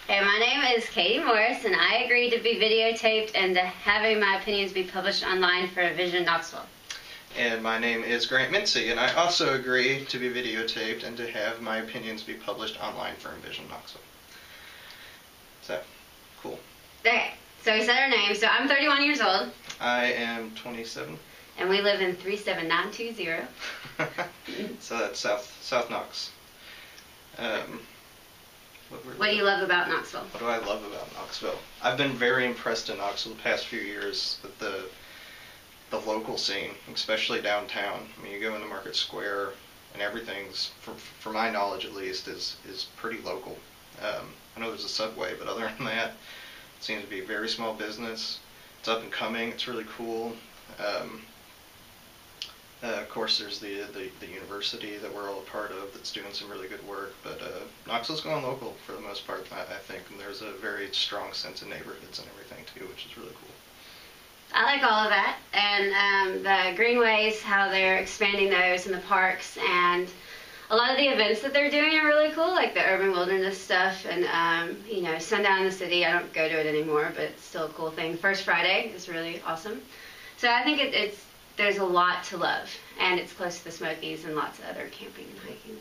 Hey, my name is Katie Morris, and I agreed to be videotaped and to having my opinions be published online for Vision Knoxville. And my name is Grant Mincy, and I also agree to be videotaped and to have my opinions be published online for Envision Knoxville. So, cool. Okay, so we said our names. So I'm 31 years old. I am 27. And we live in 37920. So that's South Knox. What do you love about Knoxville? What do I love about Knoxville? I've been very impressed in Knoxville the past few years with the local scene, especially downtown. I mean, you go into Market Square and everything's, for my knowledge at least, is pretty local. I know there's a Subway, but other than that, it seems to be a very small business. It's up and coming. It's really cool. Of course, there's the university that we're all a part of that's doing some really good work, but Knoxville's going local for the most part, I think, and there's a very strong sense of neighborhoods and everything too, which is really cool. I like all of that, and the greenways, how they're expanding those, and the parks, and a lot of the events that they're doing are really cool, like the urban wilderness stuff, and Sundown in the City. I don't go to it anymore, but it's still a cool thing. First Friday is really awesome. So I think there's a lot to love, and it's close to the Smokies and lots of other camping and hiking.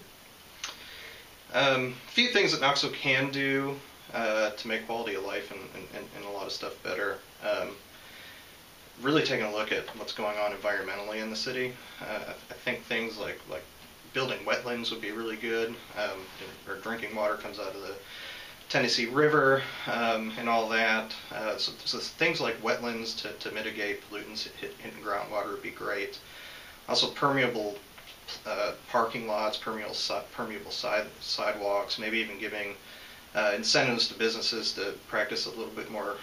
A few things that Knoxville can do to make quality of life and a lot of stuff better. Really taking a look at what's going on environmentally in the city. I think things like building wetlands would be really good. Or drinking water comes out of the Tennessee River and all that. So things like wetlands to mitigate pollutants hitting groundwater would be great. Also permeable parking lots, permeable sidewalks, maybe even giving incentives to businesses to practice a little bit more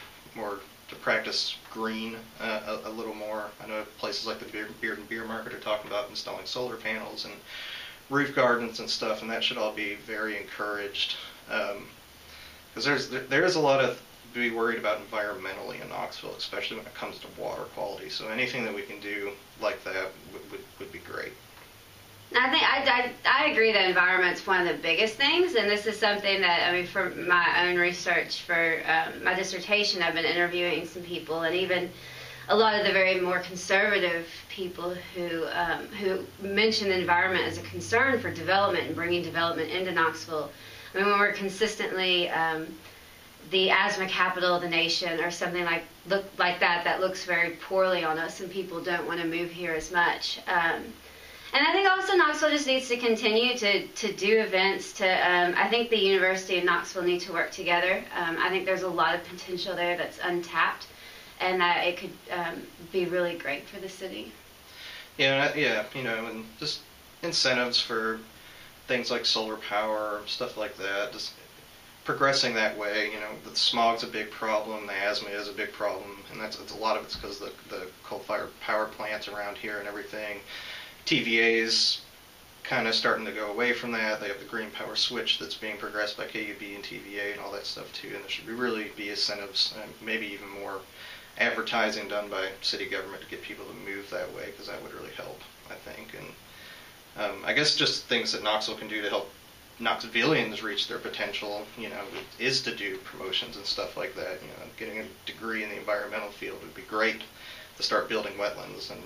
to practice green a little more. I know places like the Beard and Beer Market are talking about installing solar panels and roof gardens and stuff, and that should all be very encouraged. Because there's a lot of to be worried about environmentally in Knoxville, especially when it comes to water quality. So anything that we can do like that would be great. I think I agree that environment's one of the biggest things, and this is something that, I mean, for my own research for my dissertation, I've been interviewing some people, and even a lot of the very more conservative people who mention the environment as a concern for development and bringing development into Knoxville. I mean, when we're consistently the asthma capital of the nation or something like that looks very poorly on us, and people don't want to move here as much. And I think also Knoxville just needs to continue to do events. I think the University of Knoxville need to work together. I think there's a lot of potential there that's untapped, and that it could be really great for the city. Yeah, and just incentives for things like solar power, stuff like that. Just progressing that way. The smog's a big problem, the asthma is a big problem, and that's a lot of it's because the coal-fired power plants around here and everything. TVA's kind of starting to go away from that. They have the green power switch that's being progressed by KUB and TVA and all that stuff too, and there should really be incentives and maybe even more advertising done by city government to get people to move that way, because that would really help, I think. And I guess just things that Knoxville can do to help Knoxvillians reach their potential, is to do promotions and stuff like that. Getting a degree in the environmental field would be great to start building wetlands, and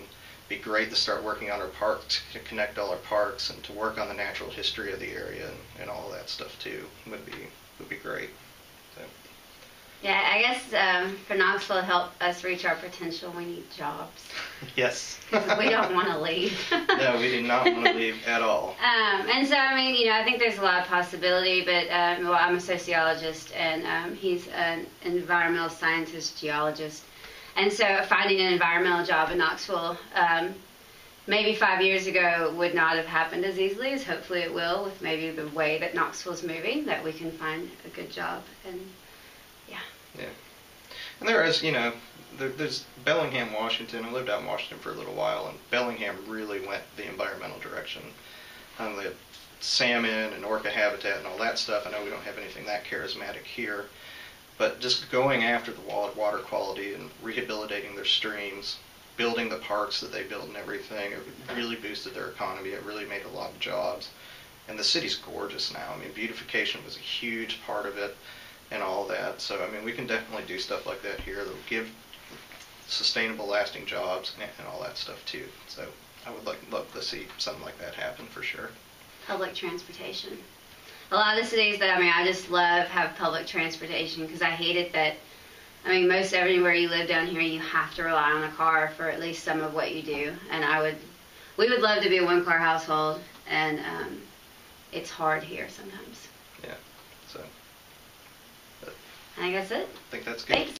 be great to start working on our parks, to connect all our parks, and to work on the natural history of the area and all of that stuff too would be great. So. Yeah, I guess for Knoxville to help us reach our potential, we need jobs. Yes. We don't want to leave. No, we do not want to leave at all. And so, I mean, I think there's a lot of possibility, but I'm a sociologist, and he's an environmental scientist, geologist. And so finding an environmental job in Knoxville maybe 5 years ago would not have happened as easily as hopefully it will, with maybe the way that Knoxville's moving, that we can find a good job. And yeah. And there is, there's Bellingham, Washington. I lived out in Washington for a little while, and Bellingham really went the environmental direction. The salmon and orca habitat and all that stuff. I know we don't have anything that charismatic here. But just going after the water quality and rehabilitating their streams, building the parks that they build and everything, it really boosted their economy. It really made a lot of jobs. And the city's gorgeous now. I mean, beautification was a huge part of it. and all that. So I mean, we can definitely do stuff like that here that'll give sustainable, lasting jobs and all that stuff too. So I would love to see something like that happen for sure. Public transportation. A lot of the cities that I just love have public transportation, because I hate it that most everywhere you live down here you have to rely on a car for at least some of what you do. And we would love to be a one-car household, and it's hard here sometimes. Yeah. So I think that's it. I think that's good. Thanks.